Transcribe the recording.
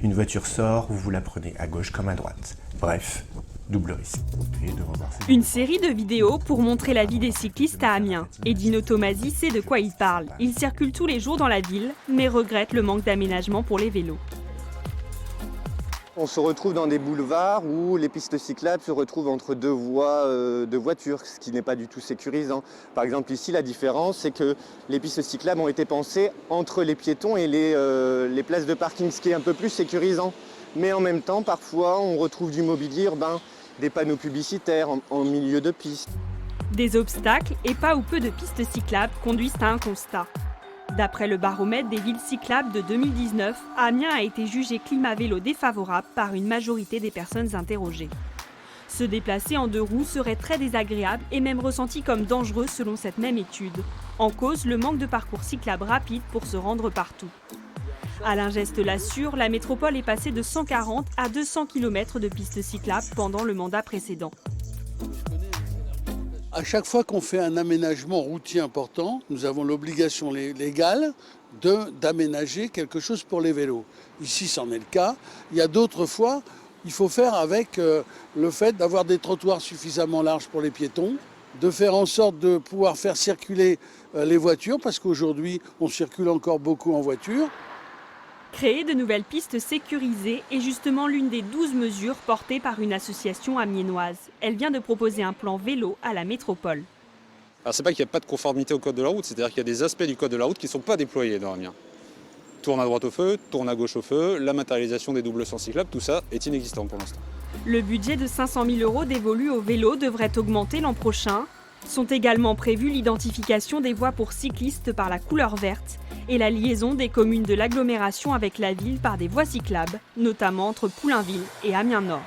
Une voiture sort, vous la prenez à gauche comme à droite. Bref, double risque. Une série de vidéos pour montrer la vie des cyclistes à Amiens. Et Dino Tomasi sait de quoi il parle. Il circule tous les jours dans la ville, mais regrette le manque d'aménagement pour les vélos. On se retrouve dans des boulevards où les pistes cyclables se retrouvent entre deux voies de voitures, ce qui n'est pas du tout sécurisant. Par exemple ici, la différence, c'est que les pistes cyclables ont été pensées entre les piétons et les places de parking, ce qui est un peu plus sécurisant. Mais en même temps, parfois, on retrouve du mobilier urbain, des panneaux publicitaires en milieu de piste. Des obstacles et pas ou peu de pistes cyclables conduisent à un constat. D'après le baromètre des villes cyclables de 2019, Amiens a été jugé climat vélo défavorable par une majorité des personnes interrogées. Se déplacer en deux roues serait très désagréable et même ressenti comme dangereux selon cette même étude. En cause, le manque de parcours cyclables rapides pour se rendre partout. Alain Geste l'assure, la métropole est passée de 140 à 200 km de pistes cyclables pendant le mandat précédent. À chaque fois qu'on fait un aménagement routier important, nous avons l'obligation légale d'aménager quelque chose pour les vélos. Ici, c'en est le cas. Il y a d'autres fois, il faut faire avec le fait d'avoir des trottoirs suffisamment larges pour les piétons, de faire en sorte de pouvoir faire circuler les voitures, parce qu'aujourd'hui, on circule encore beaucoup en voiture. Créer de nouvelles pistes sécurisées est justement l'une des 12 mesures portées par une association amiénoise. Elle vient de proposer un plan vélo à la métropole. Alors c'est pas qu'il n'y a pas de conformité au code de la route, c'est-à-dire qu'il y a des aspects du code de la route qui ne sont pas déployés dans Amiens. Tourne à droite au feu, tourne à gauche au feu, la matérialisation des doubles sens cyclables, tout ça est inexistant pour l'instant. Le budget de 500 000 € dévolu au vélo devrait augmenter l'an prochain. Sont également prévues l'identification des voies pour cyclistes par la couleur verte et la liaison des communes de l'agglomération avec la ville par des voies cyclables, notamment entre Poulainville et Amiens Nord.